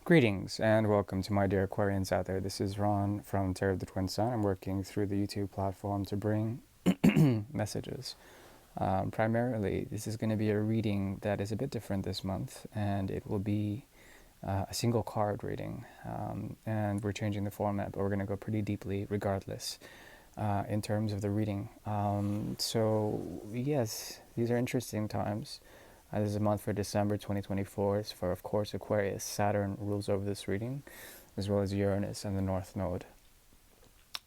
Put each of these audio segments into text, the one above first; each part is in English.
Greetings and welcome to my dear Aquarians out there. This is Ron from Tarotofthetwinsun. I'm working through the YouTube platform to bring messages. Primarily, this is going to be a reading that is a bit different this month, and it will be a single card reading. And we're changing the format, but we're going to go pretty deeply regardless in terms of the reading. So, yes, these are interesting times. This is a month for December 2024. It's for, of course, Aquarius. Saturn rules over this reading, as well as Uranus and the North Node.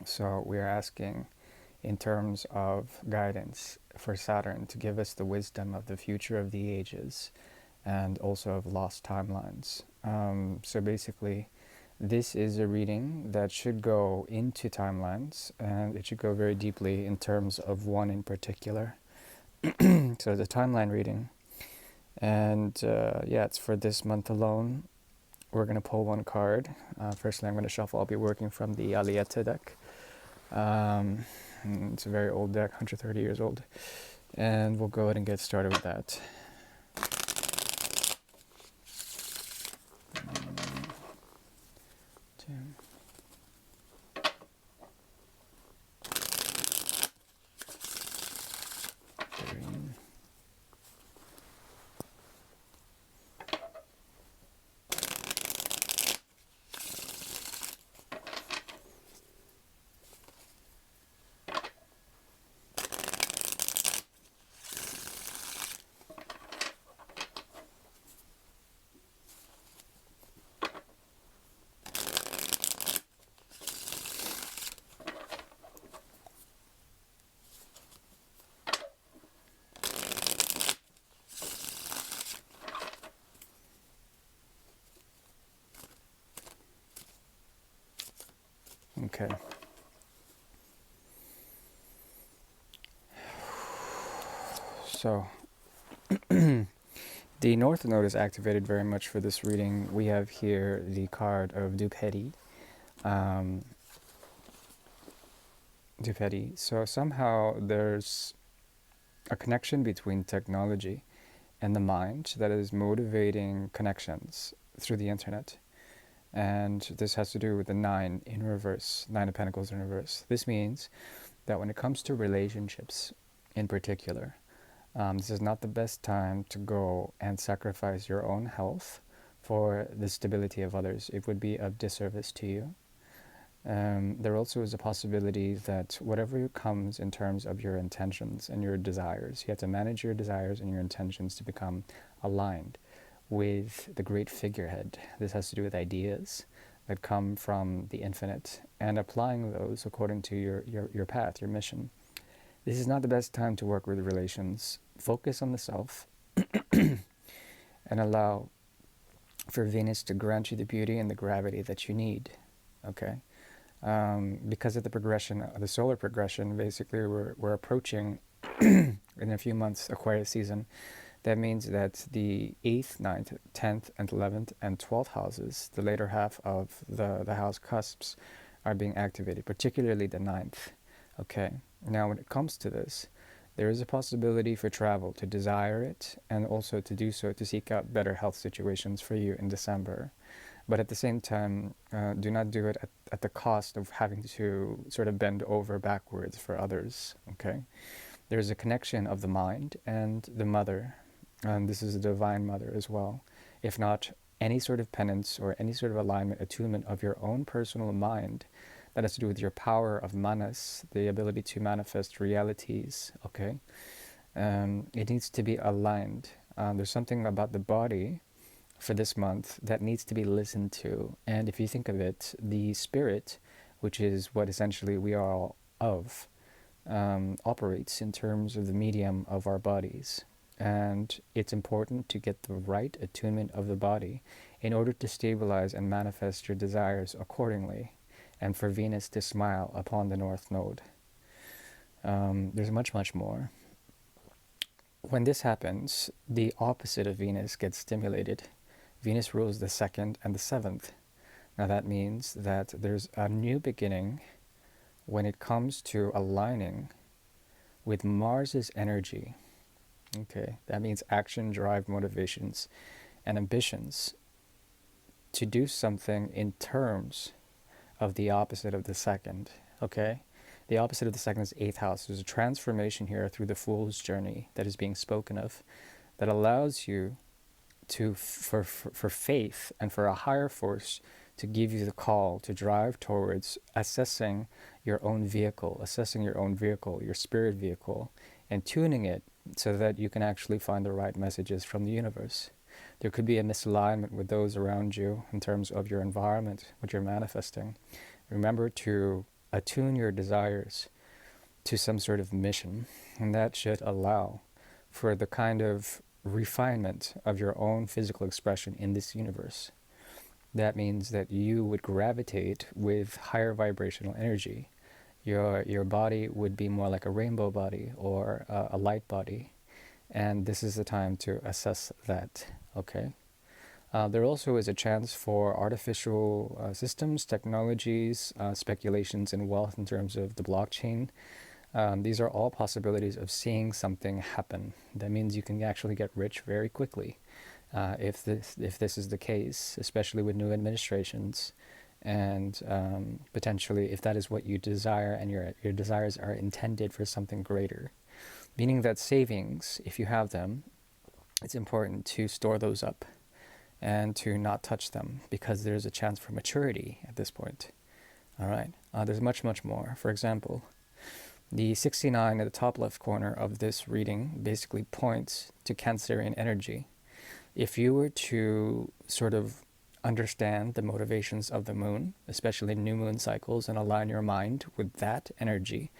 So we are asking, in terms of guidance for Saturn, to give us the wisdom of the future of the ages and also of lost timelines. So basically, this is a reading that should go into timelines, and it should go very deeply in terms of one in particular. So the timeline reading. And yeah, it's for this month alone. We're going to pull one card. Firstly, I'm going to shuffle. I'll be working from the Alietta deck. It's a very old deck, 130 years old. And we'll go ahead and get started with that. Two. Okay. So, the North Node is activated very much for this reading. We have here the card of Dupedi. So somehow there's a connection between technology and the mind that is motivating connections through the internet. And this has to do with the 9 in reverse, 9 of Pentacles in reverse. This means that when it comes to relationships in particular, this is not the best time to go and sacrifice your own health for the stability of others. It would be of disservice to you. There also is a possibility that whatever comes in terms of your intentions and your desires, you have to manage your desires and your intentions to become aligned with the great figurehead. This has to do with ideas that come from the infinite and applying those according to your path, your mission. This is not the best time to work with relations. Focus on the self and allow for Venus to grant you the beauty and the gravity that you need. Okay? Because of the progression, the solar progression, basically we're approaching in a few months Aquarius season. That means that the 8th, 9th, 10th, and 11th, and 12th houses, the later half of the house cusps, are being activated, particularly the 9th. Okay, now when it comes to this, there is a possibility for travel, to desire it, and also to do so to seek out better health situations for you in December. But at the same time, do not do it at the cost of having to sort of bend over backwards for others, okay? There's a connection of the mind and the mother, and this is a divine mother as well. If not any sort of penance or any sort of alignment, attunement of your own personal mind, that has to do with your power of manas, the ability to manifest realities, okay? It needs to be aligned. There's something about the body for this month that needs to be listened to. And if you think of it, the spirit, which is what essentially we are all of, operates in terms of the medium of our bodies. And it's important to get the right attunement of the body in order to stabilize and manifest your desires accordingly, and for Venus to smile upon the North Node. There's much, much more. When this happens, the opposite of Venus gets stimulated. Venus rules the 2nd and the 7th. Now that means that there's a new beginning when it comes to aligning with Mars's energy. Okay, that means action, drive, motivations, and ambitions to do something in terms of the opposite of the second, okay? The opposite of the second is 8th house. There's a transformation here through the Fool's journey that is being spoken of that allows you to, for faith and for a higher force to give you the call to drive towards assessing your own vehicle, your spirit vehicle, and tuning it so that you can actually find the right messages from the universe. There could be a misalignment with those around you in terms of your environment, what you're manifesting. Remember to attune your desires to some sort of mission, and that should allow for the kind of refinement of your own physical expression in this universe. That means that you would gravitate with higher vibrational energy. Your body would be more like a rainbow body or a light body, and this is the time to assess that, okay? There also is a chance for artificial systems, technologies, speculations in wealth in terms of the blockchain. These are all possibilities of seeing something happen. That means you can actually get rich very quickly if this is the case, especially with new administrations, and potentially if that is what you desire and your desires are intended for something greater. Meaning that savings, if you have them, it's important to store those up and to not touch them because there's a chance for maturity at this point. All right. There's much, much more. For example, the 69 at the top left corner of this reading basically points to Cancerian energy. If you were to sort of understand the motivations of the moon, especially new moon cycles, and align your mind with that energy,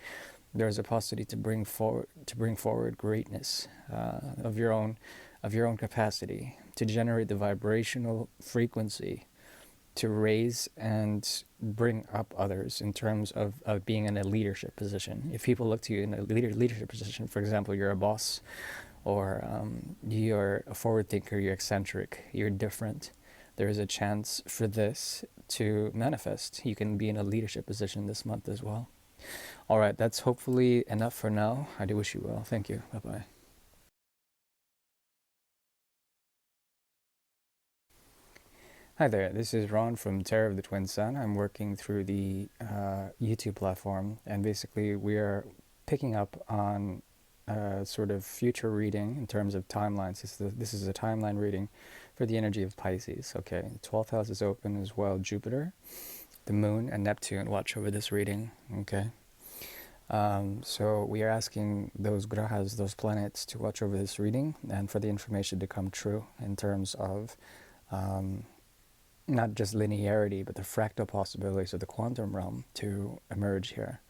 there's a possibility to bring forward greatness of your own capacity, to generate the vibrational frequency, to raise and bring up others in terms of being in a leadership position. If people look to you in a leadership position, for example, you're a boss, or you're a forward thinker, you're eccentric, you're different, there is a chance for this to manifest. You can be in a leadership position this month as well. All right, that's hopefully enough for now. I do wish you well. Thank you. Bye-bye. Hi there, this is Ron from Tarot of the Twin Sun. I'm working through the YouTube platform, and basically we are picking up on sort of future reading in terms of timelines. This is a timeline reading for the energy of Pisces. Okay, the 12th house is open as well. Jupiter, the moon, and Neptune watch over this reading. Okay. So we are asking those grahas, those planets, to watch over this reading and for the information to come true in terms of not just linearity, but the fractal possibilities of the quantum realm to emerge here.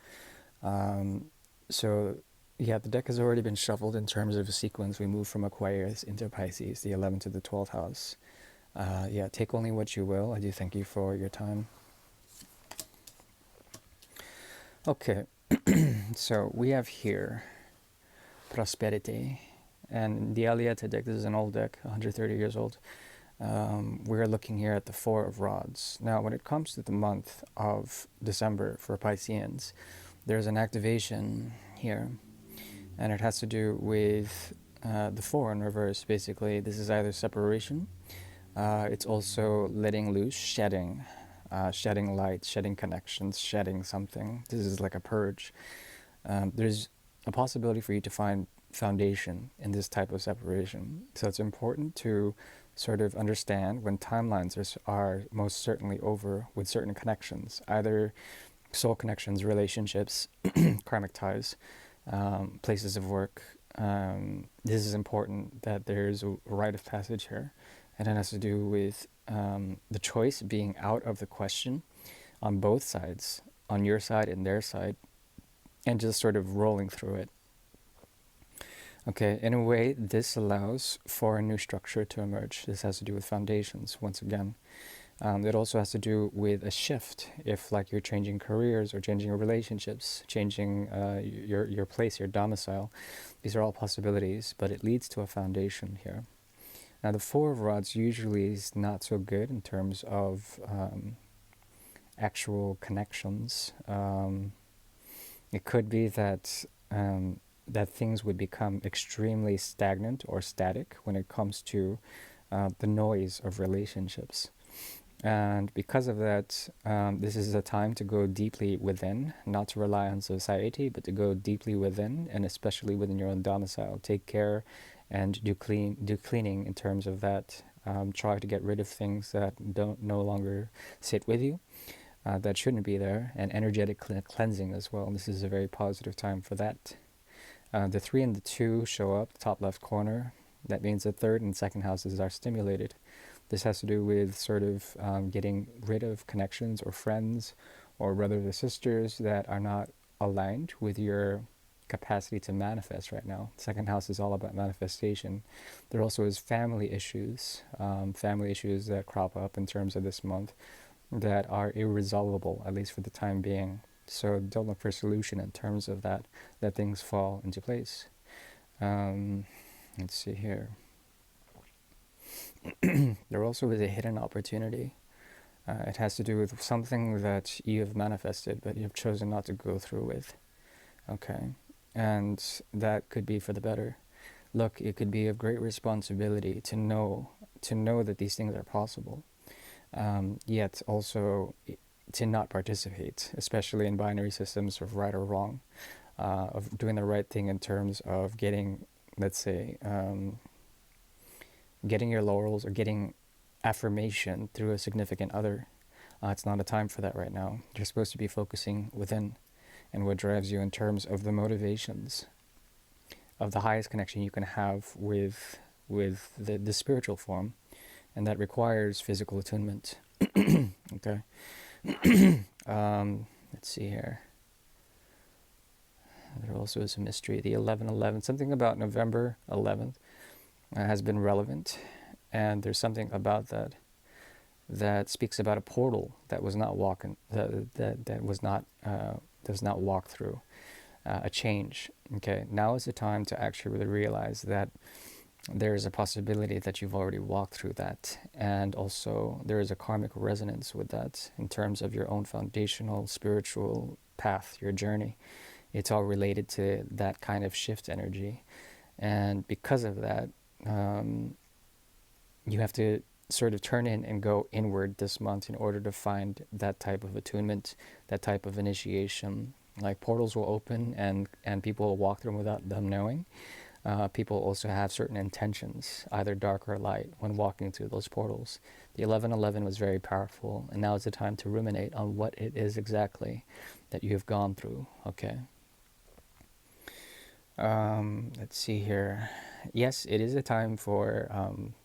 So yeah, the deck has already been shuffled in terms of a sequence. We move from Aquarius into Pisces, the 11th to the 12th house. Yeah, take only what you will. I do thank you for your time. Okay, so we have here prosperity, and the Alieta deck, this is an old deck, 130 years old. We're looking here at the Four of Rods. Now, when it comes to the month of December for Pisceans, there's an activation here, and it has to do with the Four in reverse, basically. This is either separation, it's also letting loose, shedding light, shedding connections, shedding something. This is like a purge. There's a possibility for you to find foundation in this type of separation. So it's important to sort of understand when timelines are most certainly over with certain connections, either soul connections, relationships, karmic ties, places of work. This is important that there's a rite of passage here, and it has to do with the choice being out of the question on both sides, on your side and their side, and just sort of rolling through it. Okay, in a way, this allows for a new structure to emerge. This has to do with foundations, once again. It also has to do with a shift, if like you're changing careers or changing your relationships, changing your place, your domicile. These are all possibilities, but it leads to a foundation here. Now, the Four of Rods usually is not so good in terms of actual connections. It could be that that things would become extremely stagnant or static when it comes to the noise of relationships. And because of that, this is a time to go deeply within, not to rely on society, but to go deeply within, and especially within your own domicile. Take care and do cleaning in terms of that. Try to get rid of things that don't no longer sit with you, that shouldn't be there, and energetic cleansing as well. This is a very positive time for that. The 3 and the 2 show up, top left corner. That means the third and second houses are stimulated. This has to do with sort of getting rid of connections or friends or brothers or sisters that are not aligned with your capacity to manifest right now. Second house is all about manifestation. There also is family issues that crop up in terms of this month that are irresolvable, at least for the time being. So don't look for a solution in terms of that. Let things fall into place. Let's see here. There also is a hidden opportunity. It has to do with something that you have manifested, but you've chosen not to go through with. Okay. And that could be for the better. Look, it could be of great responsibility to know that these things are possible, yet also to not participate, especially in binary systems of right or wrong, of doing the right thing in terms of getting, let's say, getting your laurels or getting affirmation through a significant other. It's not a time for that right now. You're supposed to be focusing within and what drives you in terms of the motivations of the highest connection you can have with the spiritual form, and that requires physical attunement. Okay. Let's see here. There also is a mystery. The 11/11, something about November 11th has been relevant, and there's something about that speaks about a portal that was not walked through, a change. Okay, now is the time to actually really realize that there is a possibility that you've already walked through that, and also there is a karmic resonance with that in terms of your own foundational spiritual path, your journey. It's all related to that kind of shift energy, and because of that, you have to sort of turn in and go inward this month in order to find that type of attunement, that type of initiation. Like portals will open and people will walk through them without them knowing. People also have certain intentions, either dark or light, when walking through those portals. The 11/11 was very powerful, and now is the time to ruminate on what it is exactly that you have gone through. Okay. Let's see here. Yes, it is a time for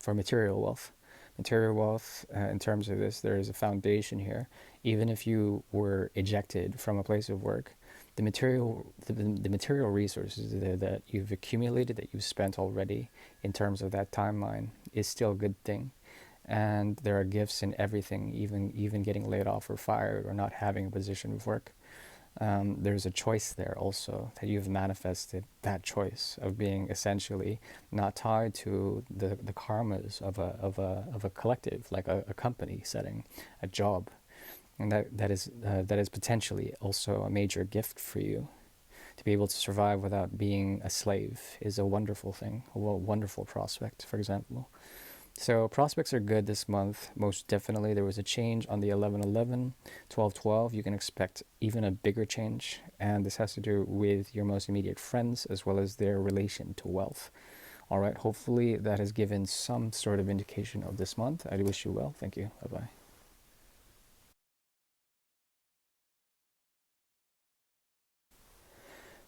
material wealth. Material wealth, in terms of this, there is a foundation here. Even if you were ejected from a place of work, the material resources that you've accumulated, that you've spent already in terms of that timeline, is still a good thing. And there are gifts in everything, even getting laid off or fired or not having a position of work. There's a choice there also, that you've manifested that choice of being essentially not tied to the karmas of a collective, like a company setting, a job. And that is potentially also a major gift for you. To be able to survive without being a slave is a wonderful thing, a wonderful prospect, for example. So prospects are good this month, most definitely. There was a change on the 11/11, 12/12. You can expect even a bigger change, and this has to do with your most immediate friends as well as their relation to wealth. All right, hopefully that has given some sort of indication of this month. I wish you well. Thank you. Bye-bye.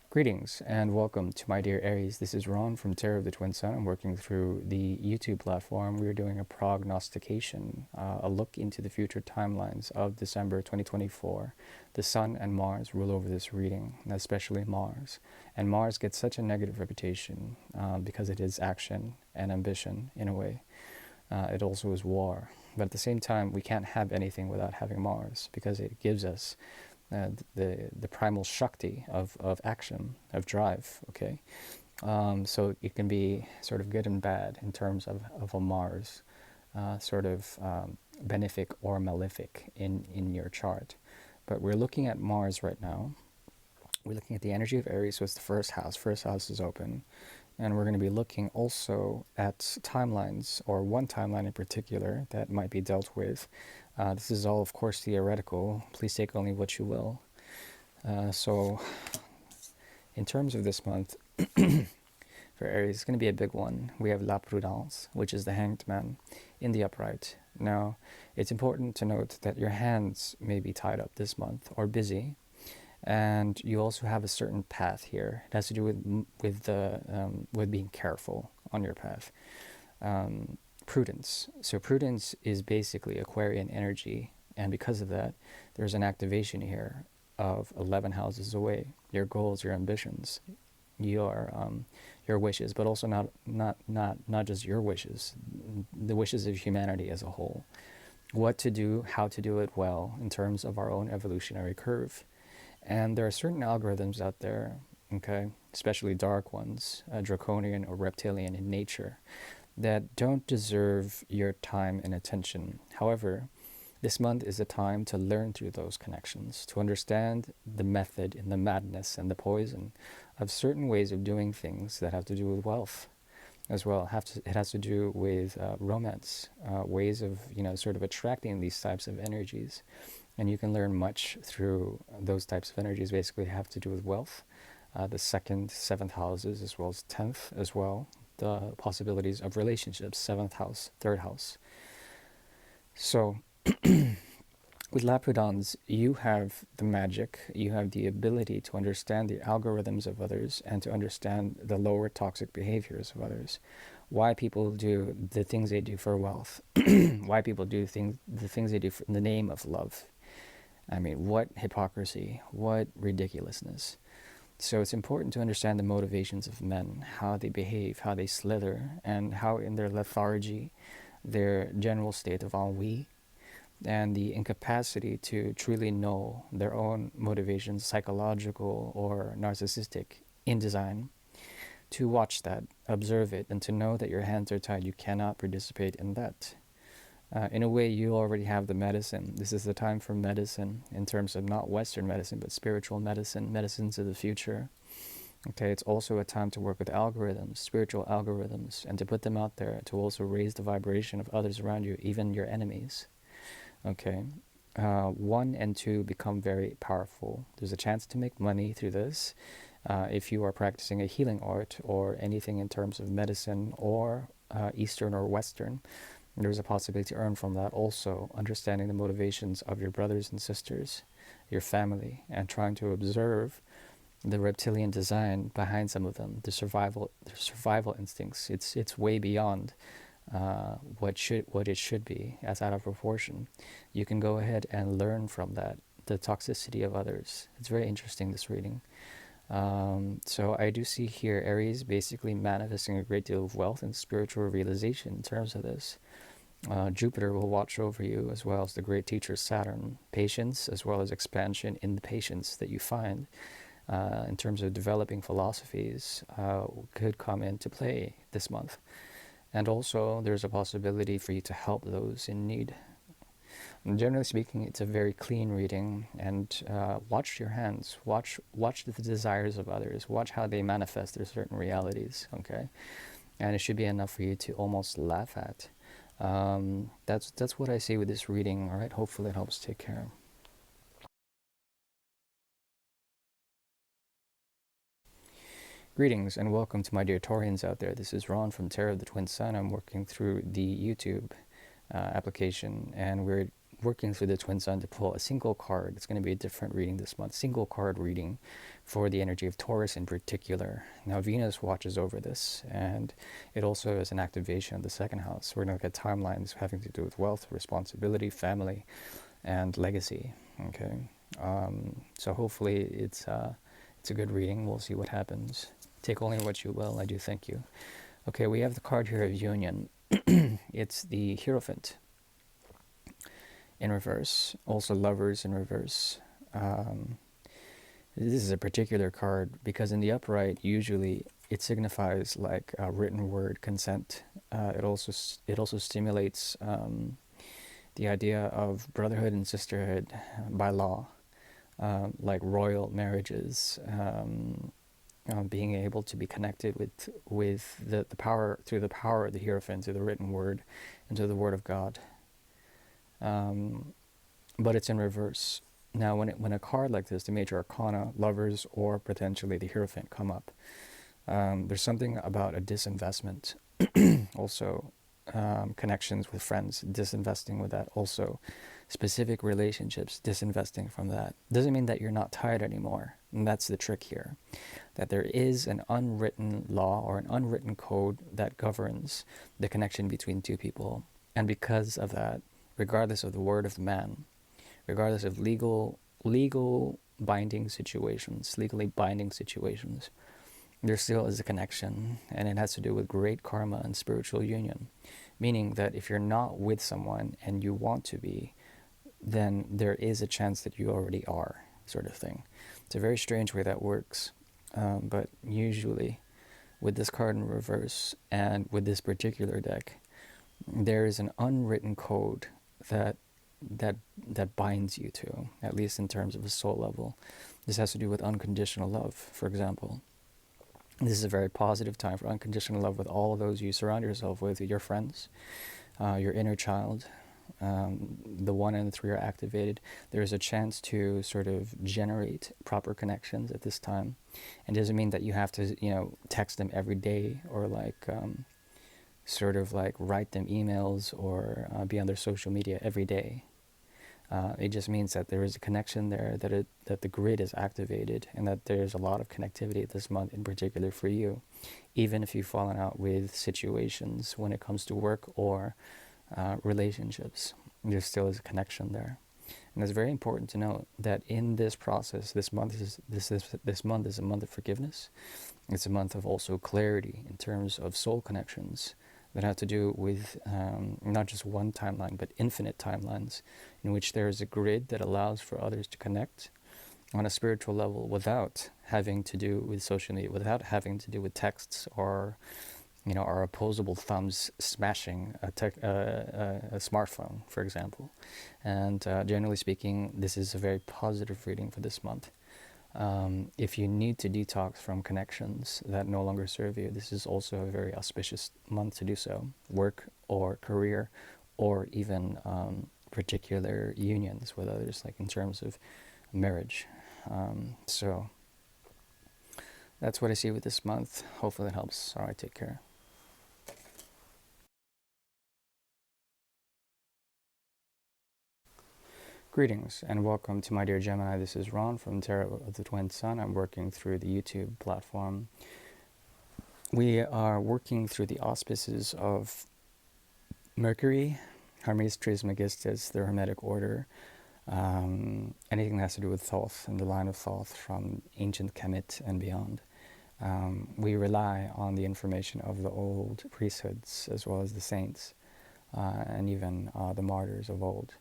Greetings and welcome to my dear Aries. This is Ron from Tarot of the Twin Sun. I'm working through the YouTube platform. We're doing a prognostication, a look into the future timelines of December 2024. The Sun and Mars rule over this reading, especially Mars. And Mars gets such a negative reputation because it is action and ambition in a way. It also is war. But at the same time, we can't have anything without having Mars because it gives us the primal Shakti of action, of drive, okay? So it can be sort of good and bad in terms of a Mars, benefic or malefic in your chart. But we're looking at Mars right now. We're looking at the energy of Aries, so it's the first house. First house is open. And we're going to be looking also at timelines, or one timeline in particular that might be dealt with. This is all, of course, theoretical. Please take only what you will. So, in terms of this month, for Aries, it's going to be a big one. We have La Prudence, which is the Hanged Man, in the upright. Now, it's important to note that your hands may be tied up this month or busy, and you also have a certain path here. It has to do with being careful on your path. Prudence. So prudence is basically Aquarian energy, and because of that, there's an activation here of 11 houses away. Your goals, your ambitions, your wishes, but also not just your wishes, the wishes of humanity as a whole. What to do, how to do it well in terms of our own evolutionary curve. And there are certain algorithms out there, okay, especially dark ones, draconian or reptilian in nature, that don't deserve your time and attention. However, this month is a time to learn through those connections, to understand the method and the madness and the poison of certain ways of doing things that have to do with wealth as well. It has to do with romance, ways of, sort of attracting these types of energies. And you can learn much through those types of energies. Basically have to do with wealth, the second, seventh houses, as well as 10th as well. The possibilities of relationships, 7th house, 3rd house. So with La Prudence, you have the magic, you have the ability to understand the algorithms of others and to understand the lower toxic behaviors of others. Why people do the things they do for wealth. Why people do the things they do in the name of love. I mean, what hypocrisy, what ridiculousness. So it's important to understand the motivations of men, how they behave, how they slither, and how in their lethargy, their general state of ennui, and the incapacity to truly know their own motivations, psychological or narcissistic, in design, to watch that, observe it, and to know that your hands are tied. You cannot participate in that. In a way, you already have the medicine. This is the time for medicine in terms of not Western medicine, but spiritual medicine, medicines of the future. Okay, it's also a time to work with algorithms, spiritual algorithms, and to put them out there to also raise the vibration of others around you, even your enemies. Okay, 1 and 2 become very powerful. There's a chance to make money through this if you are practicing a healing art or anything in terms of medicine or Eastern or Western. There's a possibility to earn from that also, understanding the motivations of your brothers and sisters, your family, and trying to observe the reptilian design behind some of them, the survival instincts. It's way beyond what it should be, as out of proportion. You can go ahead and learn from that, the toxicity of others. It's very interesting, this reading. So I do see here Aries basically manifesting a great deal of wealth and spiritual realization in terms of this. Jupiter will watch over you, as well as the great teacher Saturn. Patience, as well as expansion in the patience that you find in terms of developing philosophies, could come into play this month. And also, there's a possibility for you to help those in need. And generally speaking, it's a very clean reading, and watch your hands, watch the desires of others, watch how they manifest their certain realities, okay? And it should be enough for you to almost laugh at. That's what I see with this reading. All right, hopefully it helps. Take care. Greetings and welcome to my dear Taurians out there. This is Ron from Tarot of the Twin Sun. I'm working through the YouTube application, and we're working through the Twin Sun to pull a single card. It's going to be a different reading this month, single card reading for the energy of Taurus in particular. Now Venus watches over this, and it also is an activation of the 2nd house. We're going to look at timelines having to do with wealth, responsibility, family, and legacy. Okay, so hopefully it's a good reading. We'll see what happens. Take only what you will. I do thank you. Okay, we have the card here of union. It's the Hierophant in reverse, also Lovers in reverse. This is a particular card because in the upright, usually it signifies like a written word, consent. It also stimulates the idea of brotherhood and sisterhood by law, like royal marriages, being able to be connected with the power, through the power of the Hierophant, through the written word, and to the Word of God. But it's in reverse. Now, when a card like this, the Major Arcana, Lovers, or potentially the Hierophant come up, there's something about a disinvestment. Also, connections with friends, disinvesting with that. Also, specific relationships, disinvesting from that. Doesn't mean that you're not tied anymore. And that's the trick here. That there is an unwritten law or an unwritten code that governs the connection between two people. And because of that, regardless of the word of the man, regardless of legally binding situations, there still is a connection, and it has to do with great karma and spiritual union. Meaning that if you're not with someone and you want to be, then there is a chance that you already are, sort of thing. It's a very strange way that works, but usually with this card in reverse and with this particular deck, there is an unwritten code that binds you to, at least in terms of a soul level. This has to do with unconditional love, for example. This is a very positive time for unconditional love with all of those you surround yourself with, your friends, your inner child. The 1 and the 3 are activated. There is a chance to sort of generate proper connections at this time. And it doesn't mean that you have to, text them every day or sort of write them emails or be on their social media every day. It just means that there is a connection there, that the grid is activated, and that there's a lot of connectivity this month in particular for you, even if you've fallen out with situations when it comes to work or relationships. There still is a connection there, and it's very important to note that in this process, this month is a month of forgiveness. It's a month of also clarity in terms of soul connections that have to do with not just one timeline, but infinite timelines, in which there is a grid that allows for others to connect on a spiritual level without having to do with social media, without having to do with texts or, our opposable thumbs smashing a smartphone, for example. And generally speaking, this is a very positive reading for this month. If you need to detox from connections that no longer serve you, this is also a very auspicious month to do so. Work or career, or even particular unions with others, like in terms of marriage. So that's what I see with this month. Hopefully that helps. All right, take care. Greetings and welcome to my dear Gemini. This is Ron from tarotofthetwinsun. I'm working through the YouTube platform. We are working through the auspices of Mercury, Hermes Trismegistus, the Hermetic Order, anything that has to do with Thoth and the line of Thoth from ancient Kemet and beyond. We rely on the information of the old priesthoods as well as the saints and even the martyrs of old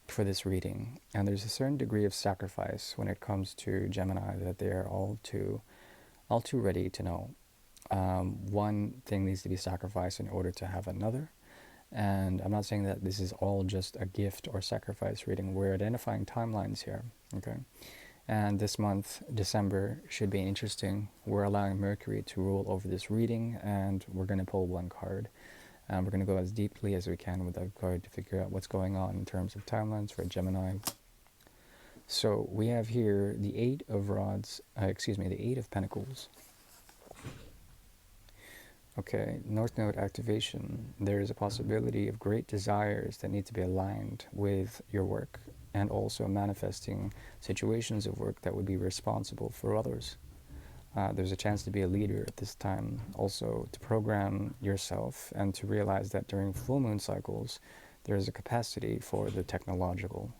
for this reading. And there's a certain degree of sacrifice when it comes to Gemini that they are all too ready to know. One thing needs to be sacrificed in order to have another. And I'm not saying that this is all just a gift or sacrifice reading. We're identifying timelines here, okay? And this month, December, should be interesting. We're allowing Mercury to rule over this reading, and we're going to pull one card. We're going to go as deeply as we can with that card to figure out what's going on in terms of timelines for Gemini. So we have here the Eight of Pentacles. Okay, North Node activation. There is a possibility of great desires that need to be aligned with your work, and also manifesting situations of work that would be responsible for others. There's a chance to be a leader at this time, also to program yourself and to realize that during full moon cycles, there is a capacity for the technological,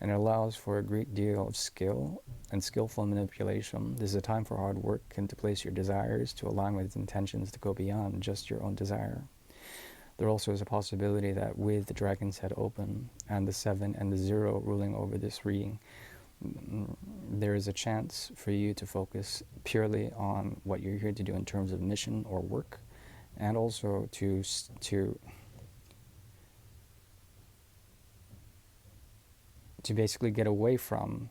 and it allows for a great deal of skill and skillful manipulation. This is a time for hard work and to place your desires to align with intentions to go beyond just your own desire. There also is a possibility that with the Dragon's Head open and the 7 and the 0 ruling over this reading, there is a chance for you to focus purely on what you're here to do in terms of mission or work, and also to basically get away from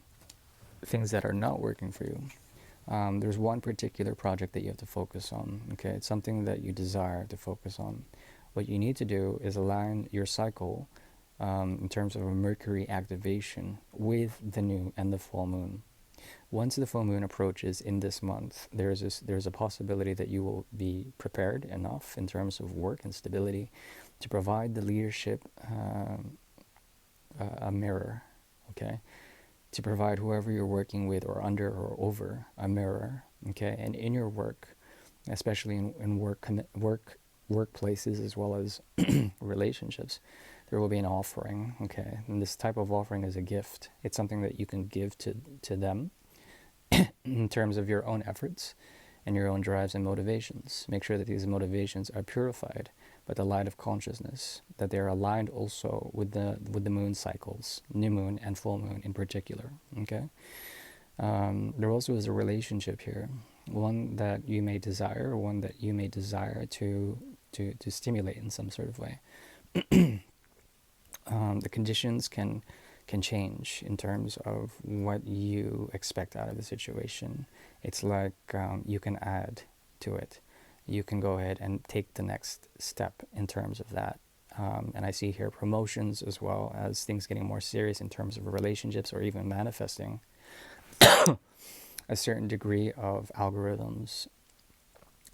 things that are not working for you. There's one particular project that you have to focus on. Okay, it's something that you desire to focus on. What you need to do is align your cycle in terms of a Mercury activation with the new and the full moon. Once the full moon approaches in this month, there's a possibility that you will be prepared enough in terms of work and stability to provide the leadership a mirror, okay? To provide whoever you're working with or under or over a mirror, okay? And in your work, especially in workplaces as well as relationships, there will be an offering, okay? And this type of offering is a gift. It's something that you can give to them in terms of your own efforts and your own drives and motivations. Make sure that these motivations are purified by the light of consciousness, that they are aligned also with the moon cycles, new moon and full moon in particular, okay? There also is a relationship here, one that you may desire, one that you may desire to stimulate in some sort of way. The conditions can change in terms of what you expect out of the situation. It's like you can add to it. You can go ahead and take the next step in terms of that. And I see here promotions as well as things getting more serious in terms of relationships, or even manifesting a certain degree of algorithms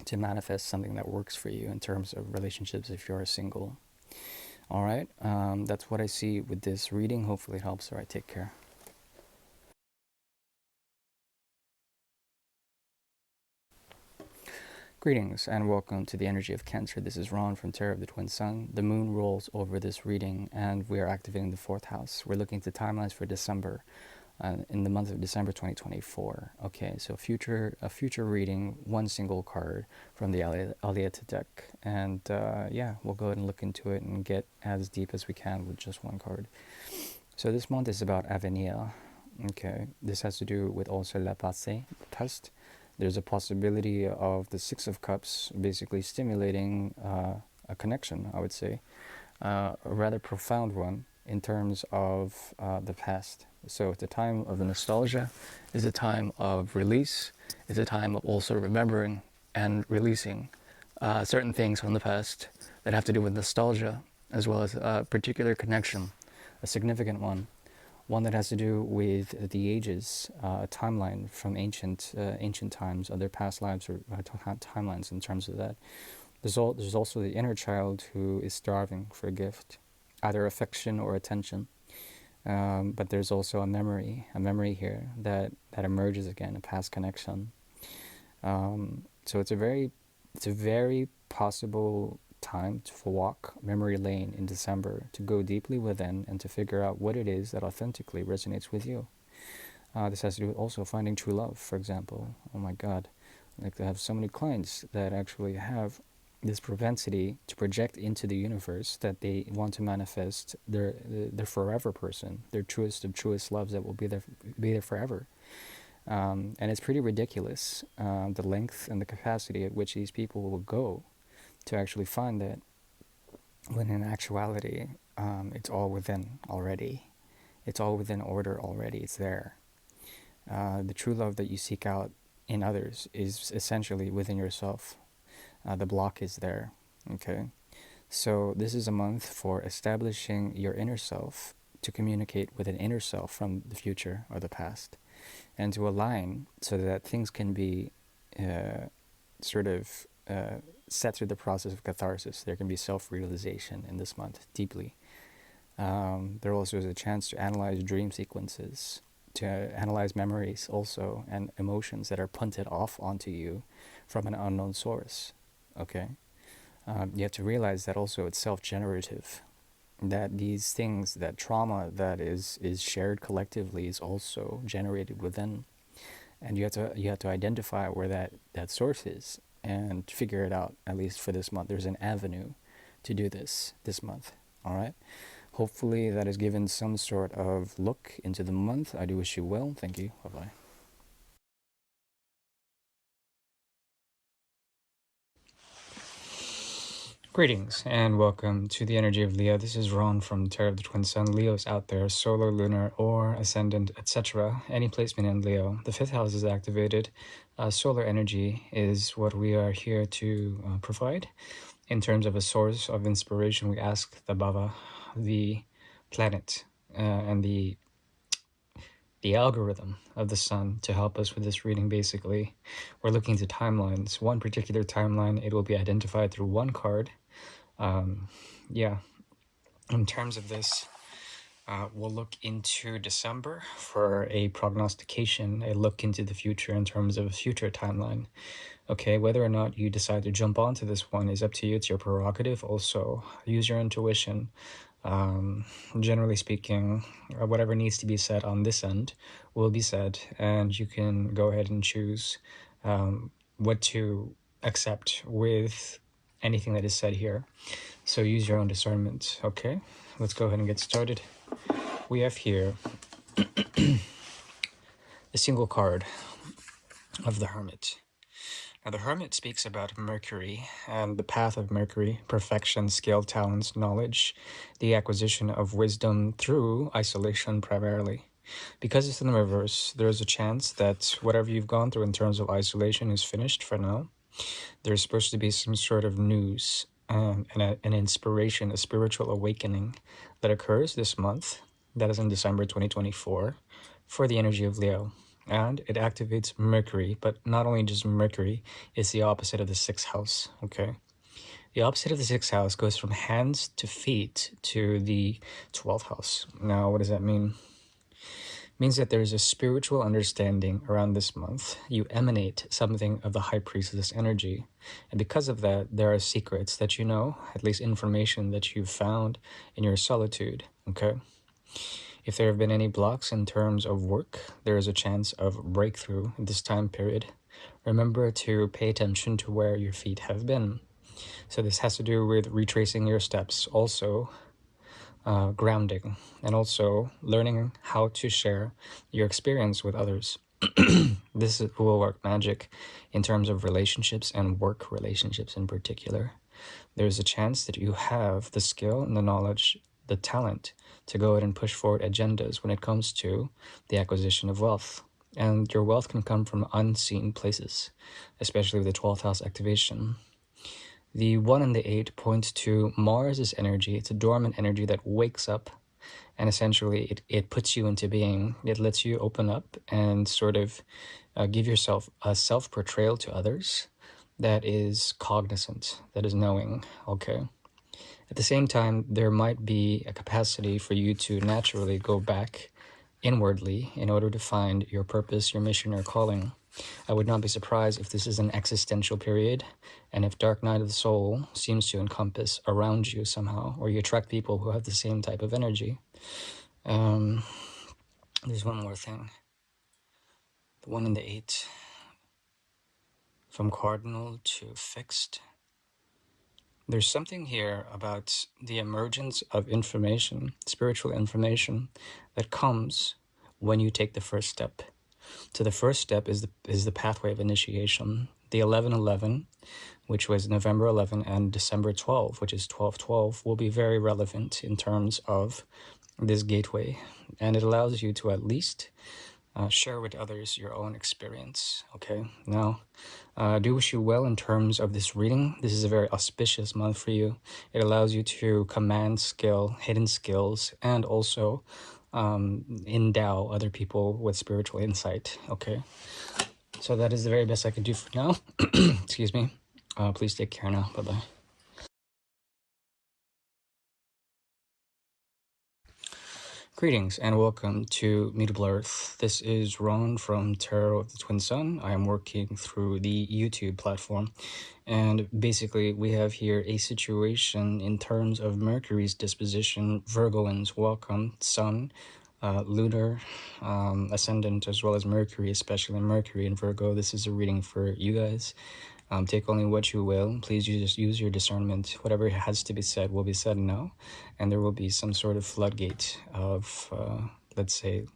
to manifest something that works for you in terms of relationships if you're single. All right, that's what I see with this reading. Hopefully it helps. All right, take care. Greetings and welcome to the energy of Cancer. This is Ron from Tarot of the Twin Sun. The moon rolls over this reading and we are activating the 4th house. We're looking at the timelines for December, in the month of December 2024. Okay, so a future reading, one single card from the Alietta deck. And yeah, we'll go ahead and look into it and get as deep as we can with just one card. So this month is about avenir. Okay, this has to do with also la passé, past. There's a possibility of the 6 of Cups basically stimulating a connection, I would say, a rather profound one in terms of the past. So it's a time of nostalgia, it's a time of release, it's a time of also remembering and releasing certain things from the past that have to do with nostalgia, as well as a particular connection, a significant one that has to do with the ages, a timeline from ancient times, other past lives or timelines in terms of that. There's also the inner child who is starving for a gift, either affection or attention. But there's also a memory here that emerges again, a past connection. So it's a very possible time to walk memory lane in December, to go deeply within and to figure out what it is that authentically resonates with you. This has to do with also finding true love, for example. Oh my God, like I have so many clients that actually have this propensity to project into the universe that they want to manifest their forever person, their truest of truest loves that will be there forever. And it's pretty ridiculous, the length and the capacity at which these people will go to actually find that, when in actuality, it's all within already. It's all within order already. It's there. The true love that you seek out in others is essentially within yourself. The block is there. Okay? So this is a month for establishing your inner self to communicate with an inner self from the future or the past, and to align so that things can be set through the process of catharsis. There can be self-realization in this month, deeply. There also is a chance to analyze dream sequences, to analyze memories also, and emotions that are punted off onto you from an unknown source. Okay? You have to realize that also it's self-generative, that these things, that trauma that is shared collectively is also generated within. And you have to identify where that source is and figure it out, at least for this month. There's an avenue to do this month. All right? Hopefully that has given some sort of look into the month. I do wish you well. Thank you. Bye-bye. Greetings and welcome to the energy of Leo. This is Ron from Tarot of the Twin Sun. Leo's out there, solar, lunar, or ascendant, etc. Any placement in Leo. The fifth house is activated. Solar energy is what we are here to provide. In terms of a source of inspiration, we ask the Baba, the planet, and the algorithm of the sun to help us with this reading. Basically, we're looking to timelines. One particular timeline, it will be identified through one card. Yeah, in terms of this, we'll look into December for a prognostication, a look into the future in terms of a future timeline. Okay, whether or not you decide to jump onto this one is up to you. It's your prerogative. Also, use your intuition. Generally speaking, whatever needs to be said on this end will be said, and you can go ahead and choose what to accept with anything that is said here. So use your own discernment. Okay, let's go ahead and get started. We have here a single card of the Hermit. Now, the Hermit speaks about Mercury and the path of Mercury, perfection, skill, talents, knowledge, the acquisition of wisdom through isolation primarily. Because it's in the reverse, there's a chance that whatever you've gone through in terms of isolation is finished for now. There's supposed to be some sort of news and an inspiration, a spiritual awakening that occurs this month. That is in December 2024 for the energy of Leo. And it activates Mercury, but not only just Mercury, it's the opposite of the sixth house, okay? The opposite of the sixth house goes from hands to feet to the 12th house. Now, what does that mean? It means that there's a spiritual understanding around this month. You emanate something of the high priestess energy. And because of that, there are secrets that you know, at least information that you've found in your solitude, okay? If there have been any blocks in terms of work, there is a chance of breakthrough in this time period. Remember to pay attention to where your feet have been. So this has to do with retracing your steps, also grounding, and also learning how to share your experience with others. This will work magic in terms of relationships and work relationships in particular. There's a chance that you have the skill and the knowledge, the talent to go ahead and push forward agendas when it comes to the acquisition of wealth. And your wealth can come from unseen places, especially with the 12th house activation. The 1 and the 8 point to Mars' energy. It's a dormant energy that wakes up, and essentially it puts you into being. It lets you open up and sort of give yourself a self-portrayal to others that is cognizant, that is knowing, okay? At the same time, there might be a capacity for you to naturally go back inwardly in order to find your purpose, your mission, your calling. I would not be surprised if this is an existential period, and if Dark Night of the Soul seems to encompass around you somehow, or you attract people who have the same type of energy. There's one more thing. The 1 and the 8. From cardinal to fixed. There's something here about the emergence of information, spiritual information, that comes when you take the first step. So the first step is the pathway of initiation. The 11/11, which was November 11, and December 12, which is 12/12, will be very relevant in terms of this gateway. And it allows you to at least share with others your own experience, okay? Now, I do wish you well in terms of this reading. This is a very auspicious month for you. It allows you to command skill, hidden skills, and also endow other people with spiritual insight, okay? So that is the very best I can do for now. Excuse me. Please take care now. Bye-bye. Greetings and welcome to Mutable Earth. This is Ron from Tarot of the Twin Sun. I am working through the YouTube platform, and basically we have here a situation in terms of Mercury's disposition. Virgoans, welcome. Sun, lunar, ascendant, as well as Mercury, especially Mercury in Virgo. This is a reading for you guys. Take only what you will. Please just use your discernment. Whatever has to be said will be said now, and there will be some sort of floodgate of, let's say,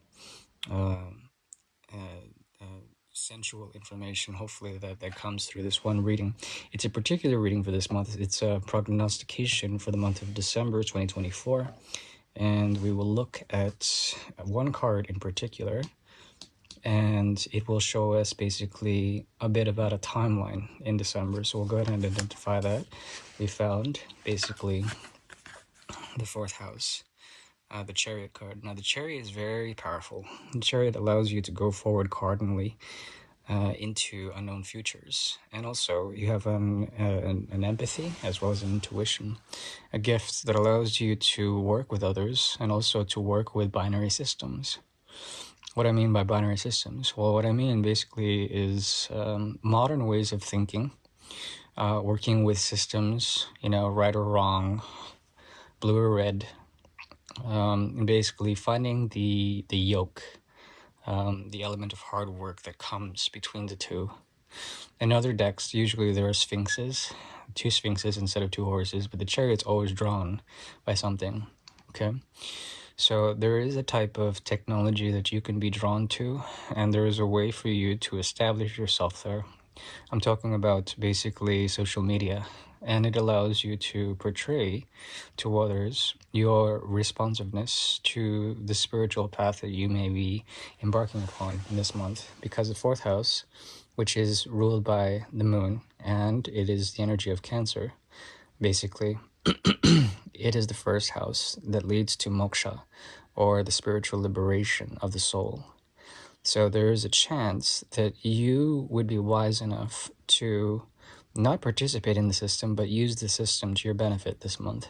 sensual information, hopefully, that comes through this one reading. It's a particular reading for this month. It's a prognostication for the month of December 2024. And we will look at one card in particular, and it will show us basically a bit about a timeline in December. So we'll go ahead and identify that. We found basically the fourth house, the Chariot card. Now the Chariot is very powerful. The Chariot allows you to go forward cardinally into unknown futures, and also you have an empathy as well as an intuition, a gift that allows you to work with others and also to work with binary systems. What I mean by binary systems? Well, what I mean basically is modern ways of thinking, working with systems, right or wrong, blue or red, and basically finding the yoke, the element of hard work that comes between the two. In other decks, usually there are sphinxes, two sphinxes instead of two horses, but the chariot's always drawn by something, okay? So there is a type of technology that you can be drawn to, and there is a way for you to establish yourself there. I'm talking about basically social media, and it allows you to portray to others your responsiveness to the spiritual path that you may be embarking upon in this month, because the fourth house, which is ruled by the moon, and it is the energy of Cancer, basically, it is the first house that leads to moksha, or the spiritual liberation of the soul. So there is a chance that you would be wise enough to not participate in the system, but use the system to your benefit this month.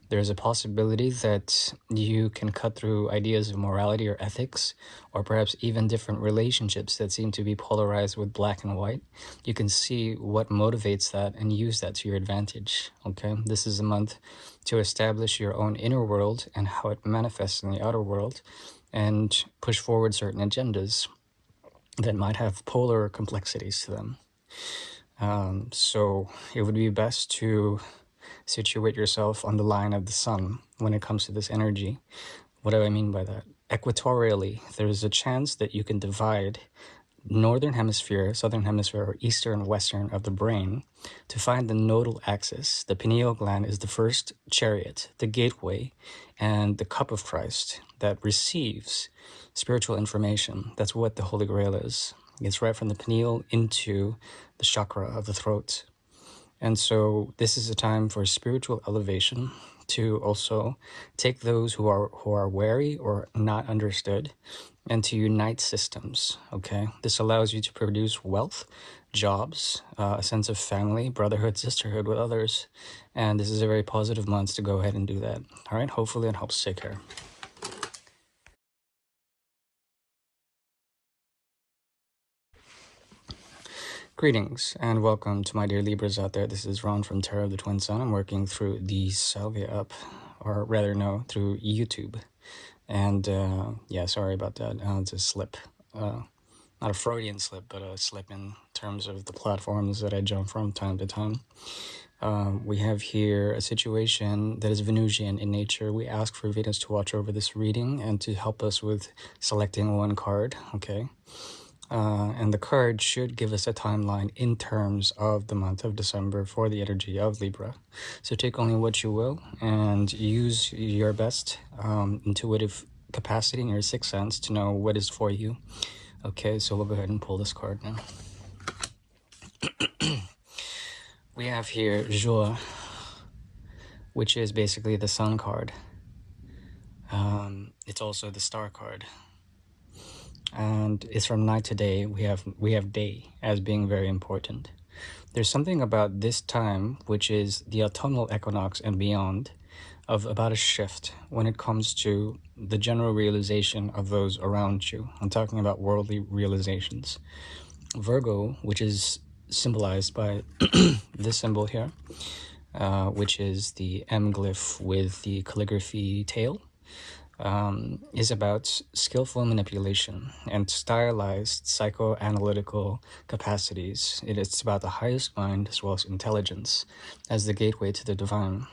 There's a possibility that you can cut through ideas of morality or ethics, or perhaps even different relationships that seem to be polarized with black and white. You can see what motivates that and use that to your advantage, okay? This is a month to establish your own inner world and how it manifests in the outer world, and push forward certain agendas that might have polar complexities to them. So it would be best to situate yourself on the line of the sun when it comes to this energy. What do I mean by that? Equatorially, there's a chance that you can divide northern hemisphere, southern hemisphere, or eastern, western of the brain to find the nodal axis. The pineal gland is the first chariot, the gateway, and the cup of Christ that receives spiritual information. That's what the Holy Grail is. It's right from the pineal into the chakra of the throat. And so this is a time for spiritual elevation, to also take those who are wary or not understood and to unite systems, okay? This allows you to produce wealth, jobs, a sense of family, brotherhood, sisterhood with others. And this is a very positive month to go ahead and do that. All right, hopefully it helps. Take care. Greetings and welcome to my dear Libras out there. This is Ron from Tarot of the Twin Sun. I'm working through the Salvia app, or rather no, through YouTube. And yeah, sorry about that. It's a slip. Not a Freudian slip, but a slip in terms of the platforms that I jump from time to time. We have here a situation that is Venusian in nature. We ask for Venus to watch over this reading and to help us with selecting one card, okay? And the card should give us a timeline in terms of the month of December for the energy of Libra. So take only what you will and use your best intuitive capacity in your sixth sense to know what is for you. Okay, so we'll go ahead and pull this card now. We have here Joie, which is basically the sun card. It's also the star card. And it's from night to day. We have day as being very important. There's something about this time, which is the autumnal equinox and beyond, of about a shift when it comes to the general realization of those around you. I'm talking about worldly realizations. Virgo, which is symbolized by this symbol here, which is the M glyph with the calligraphy tail, is about skillful manipulation and stylized psychoanalytical capacities. It's about the highest mind as well as intelligence as the gateway to the divine.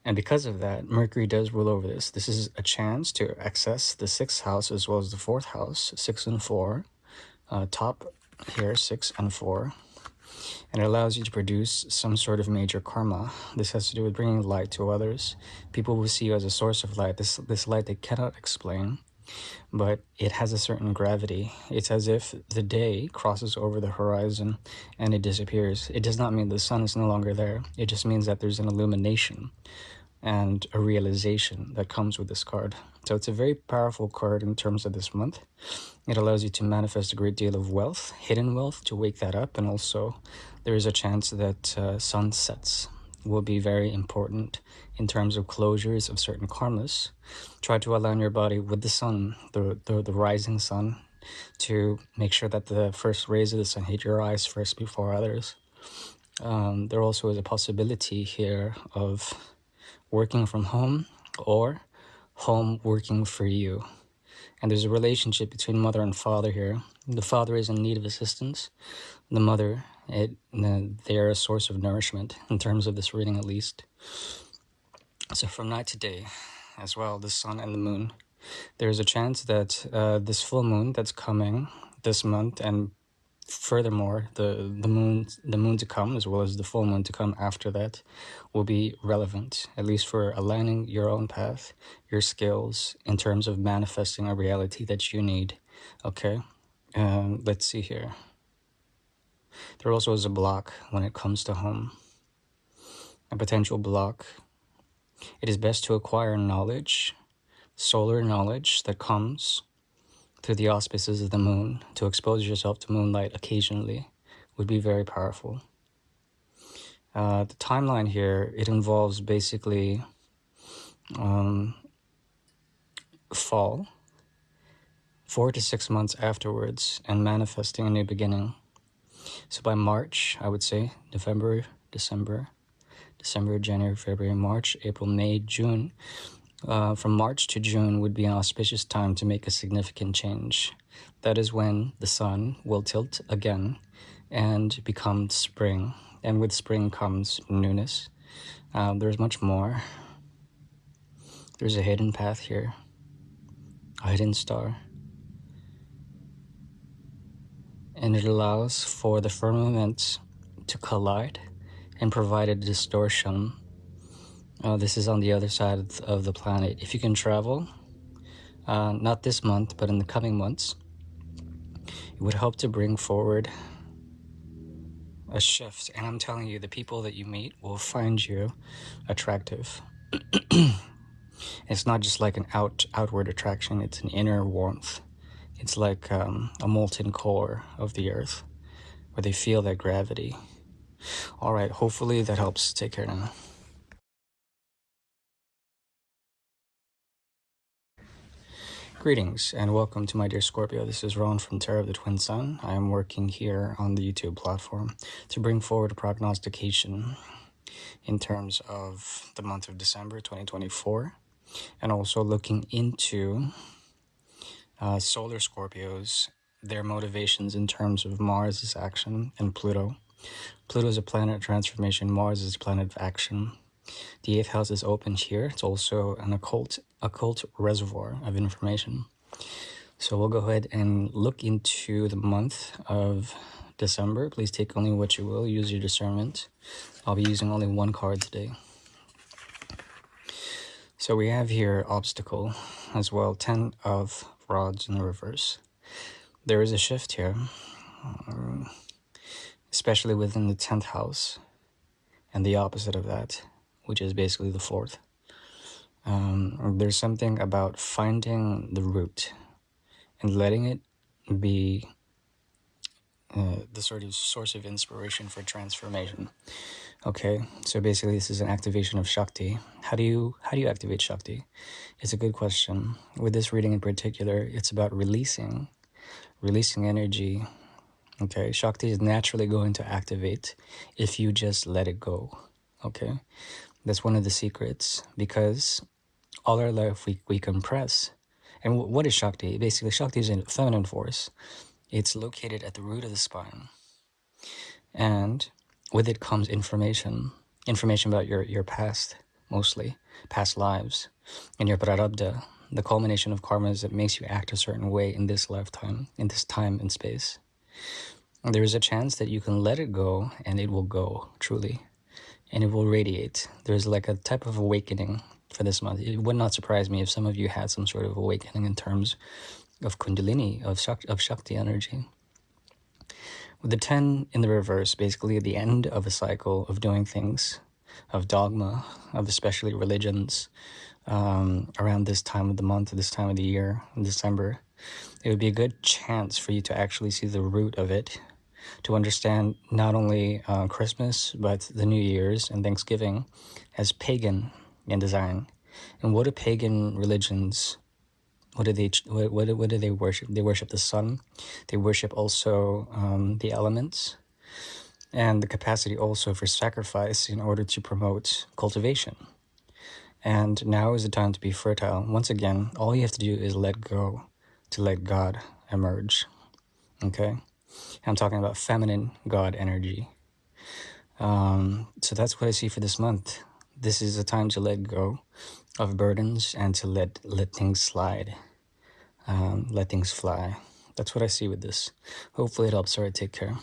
And because of that, Mercury does rule over this. This is a chance to access the sixth house as well as the fourth house, 6 and 4, top here, 6 and 4. And it allows you to produce some sort of major karma. This has to do with bringing light to others. People will see you as a source of light, this light they cannot explain, but it has a certain gravity. It's as if the day crosses over the horizon and it disappears. It does not mean the sun is no longer there. It just means that there's an illumination and a realization that comes with this card. So it's a very powerful card in terms of this month. It allows you to manifest a great deal of wealth, hidden wealth, to wake that up. And also there is a chance that sunsets will be very important in terms of closures of certain karmas. Try to align your body with the sun, the rising sun, to make sure that the first rays of the sun hit your eyes first before others. There also is a possibility here of working from home or home working for you. And there's a relationship between mother and father here. The father is in need of assistance. The mother, they're a source of nourishment, in terms of this reading at least. So from night to day, as well, the sun and the moon, there's a chance that this full moon that's coming this month, and furthermore, the moon to come, as well as the full moon to come after that, will be relevant, at least for aligning your own path, your skills, in terms of manifesting a reality that you need. Okay, let's see here. There also is a block when it comes to home, a potential block. It is best to acquire knowledge, solar knowledge that comes through the auspices of the moon. To expose yourself to moonlight occasionally would be very powerful. The timeline here, it involves basically fall, 4 to 6 months afterwards, and manifesting a new beginning. So by March, I would say November, December, January, February, March, April, May, June. From March to June would be an auspicious time to make a significant change. That is when the sun will tilt again and become spring. And with spring comes newness. There's much more. There's a hidden path here, a hidden star. And it allows for the firmament to collide and provide a distortion. This is on the other side of the planet. If you can travel, not this month, but in the coming months, it would help to bring forward a shift. And I'm telling you, the people that you meet will find you attractive. It's not just like an outward attraction, it's an inner warmth. It's like a molten core of the earth, where they feel that gravity. All right, hopefully that helps. Take care now. Greetings and welcome to my dear Scorpio. This is Ron from tarotofthetwinsun. I am working here on the YouTube platform to bring forward a prognostication in terms of the month of December 2024, and also looking into solar Scorpios, their motivations in terms of Mars' action and Pluto. Pluto is a planet of transformation. Mars is a planet of action. The 8th house is open here. It's also an occult reservoir of information. So we'll go ahead and look into the month of December. Please take only what you will. Use your discernment. I'll be using only one card today. So we have here obstacle as well. 10 of rods in the reverse. There is a shift here, especially within the 10th house and the opposite of that, which is basically the 4th. There's something about finding the root and letting it be the sort of source of inspiration for transformation. Okay, so basically this is an activation of Shakti. How do you activate Shakti? It's a good question. With this reading in particular, it's about releasing energy. Okay, Shakti is naturally going to activate if you just let it go. Okay, that's one of the secrets, because all our life we compress. And what is Shakti? Basically, Shakti is a feminine force. It's located at the root of the spine. And with it comes information about your past, mostly, past lives, and your prarabdha, the culmination of karma is that makes you act a certain way in this lifetime, in this time and space. There is a chance that you can let it go and it will go, truly. And it will radiate. There's like a type of awakening for this month. It would not surprise me if some of you had some sort of awakening in terms of Kundalini, of Shakti energy. With the 10 in the reverse, basically the end of a cycle of doing things, of dogma, of especially religions, around this time of the month, this time of the year, in December, it would be a good chance for you to actually see the root of it, to understand not only Christmas, but the New Year's and Thanksgiving as pagan in design. And what do pagan religions, what do they worship? They worship the sun. They worship also the elements and the capacity also for sacrifice in order to promote cultivation. And now is the time to be fertile. Once again, all you have to do is let go to let God emerge. Okay? I'm talking about feminine God energy. So that's what I see for this month. This is a time to let go of burdens and to let things slide. Let things fly. That's what I see with this. Hopefully it helps. All right, take care.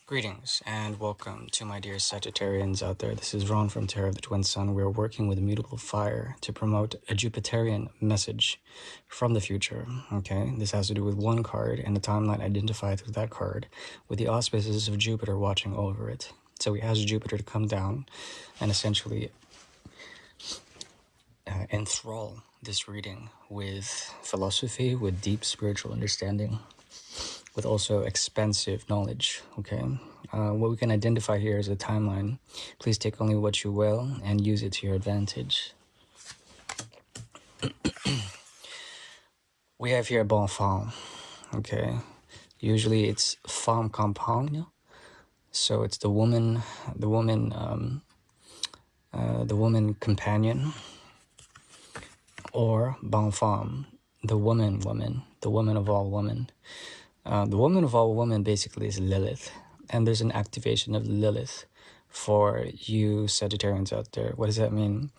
Greetings and welcome to my dear Sagittarians out there. This is Ron from Tarot of the Twin Sun. We are working with mutable fire to promote a Jupiterian message from the future. Okay, this has to do with one card and the timeline identified through that card with the auspices of Jupiter watching over it. So we ask Jupiter to come down and essentially enthrall this reading with philosophy, with deep spiritual understanding, with also expansive knowledge, okay? What we can identify here is a timeline. Please take only what you will and use it to your advantage. We have here bonne femme, okay? Usually it's femme compagne, so it's the woman companion, or bonne femme, the woman of all women. The woman of all women basically is Lilith, and there's an activation of Lilith for you Sagittarians out there. What does that mean?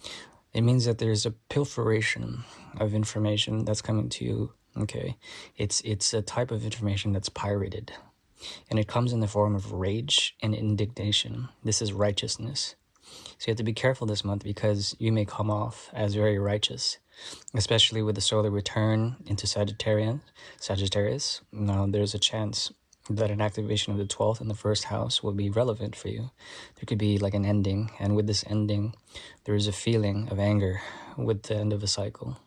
It means that there's a pilferation of information that's coming to you. Okay, it's a type of information that's pirated, and it comes in the form of rage and indignation. This is righteousness. So you have to be careful this month because you may come off as very righteous, especially with the solar return into Sagittarius. Now, there's a chance that an activation of the 12th in the first house will be relevant for you. There could be like an ending, and with this ending, there is a feeling of anger with the end of a cycle.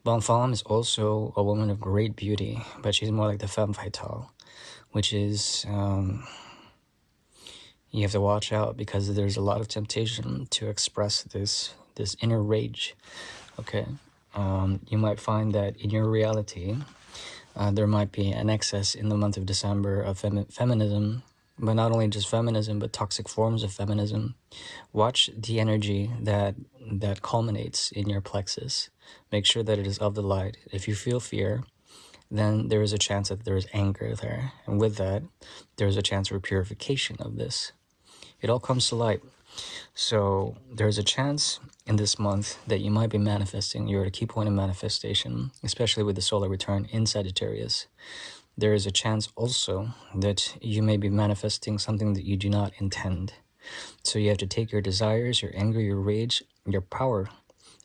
Bonne femme is also a woman of great beauty, but she's more like the femme fatale, which is... you have to watch out because there's a lot of temptation to express this inner rage, okay? You might find that in your reality, there might be an excess in the month of December of feminism, but not only just feminism, but toxic forms of feminism. Watch the energy that culminates in your plexus. Make sure that it is of the light. If you feel fear, then there is a chance that there is anger there. And with that, there is a chance for purification of this. It all comes to light. So there's a chance in this month that you might be manifesting. You're at a key point of manifestation, especially with the solar return in Sagittarius. There is a chance also that you may be manifesting something that you do not intend. So you have to take your desires, your anger, your rage, your power,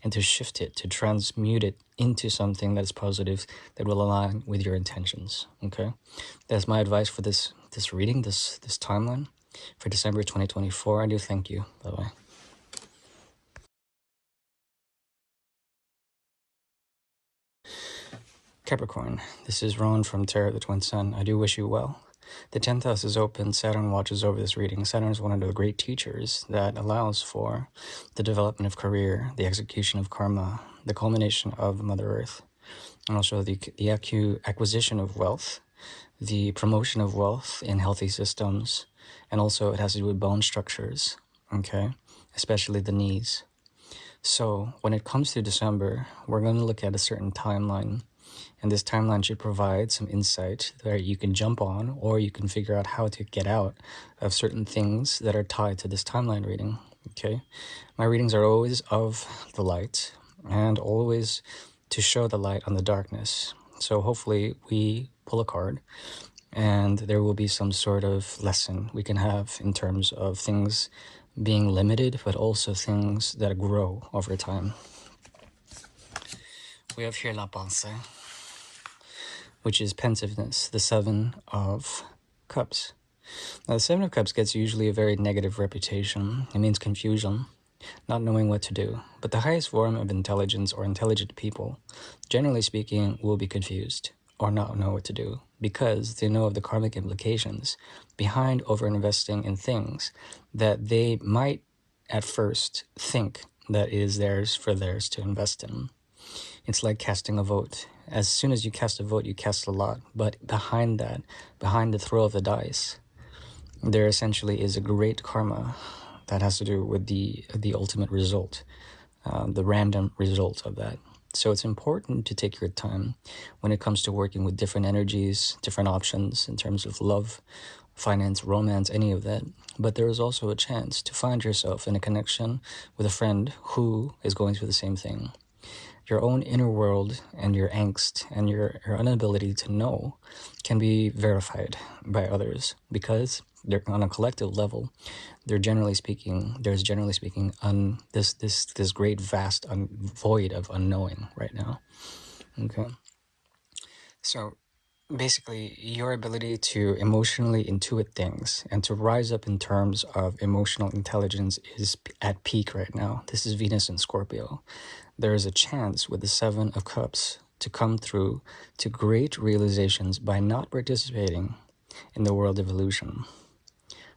and to shift it, to transmute it into something that is positive, that will align with your intentions, okay? That's my advice for this reading, this timeline for December 2024. I do thank you. Bye-bye. Capricorn, this is Ron from Tarot of the Twin Sun. I do wish you well. The 10th house is open. Saturn watches over this reading. Saturn is one of the great teachers that allows for the development of career, the execution of karma, the culmination of Mother Earth, and also the acquisition of wealth, the promotion of wealth in healthy systems, and also it has to do with bone structures, okay, especially the knees. So when it comes to December, we're going to look at a certain timeline And this timeline should provide some insight that you can jump on, or you can figure out how to get out of certain things that are tied to this timeline reading. Okay, my readings are always of the light and always to show the light on the darkness. So hopefully we pull a card and there will be some sort of lesson we can have in terms of things being limited, but also things that grow over time. We have here La Pensée, which is pensiveness, the Seven of Cups. Now, the Seven of Cups gets usually a very negative reputation. It means confusion, not knowing what to do. But the highest form of intelligence or intelligent people, generally speaking, will be confused or not know what to do because they know of the karmic implications behind overinvesting in things that they might at first think that is theirs for theirs to invest in. It's like casting a vote. As soon as you cast a vote, you cast a lot. But behind that, behind the throw of the dice, there essentially is a great karma that has to do with the ultimate result, the random result of that. So it's important to take your time when it comes to working with different energies, different options in terms of love, finance, romance, any of that. But there is also a chance to find yourself in a connection with a friend who is going through the same thing. Your own inner world and your angst and your inability to know can be verified by others because they're on a collective level. There's generally speaking this great vast void of unknowing right now. Okay, so basically your ability to emotionally intuit things and to rise up in terms of emotional intelligence is at peak right now. This is Venus in Scorpio. There is a chance with the Seven of Cups to come through to great realizations by not participating in the world of illusion.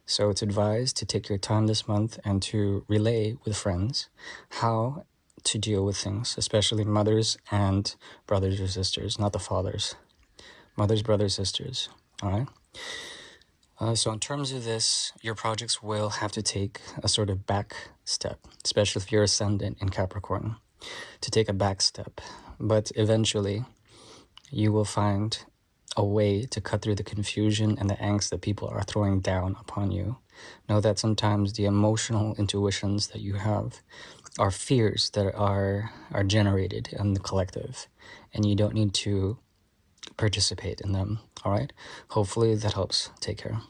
So it's advised to take your time this month and to relay with friends how to deal with things, especially mothers and brothers or sisters, not the fathers. Mothers, brothers, sisters, all right? So in terms of this, your projects will have to take a sort of back step, especially if you're ascendant in Capricorn, to take a back step. But eventually, you will find a way to cut through the confusion and the angst that people are throwing down upon you. Know that sometimes the emotional intuitions that you have are fears that are generated in the collective, and you don't need to participate in them, all right? Hopefully that helps. Take care.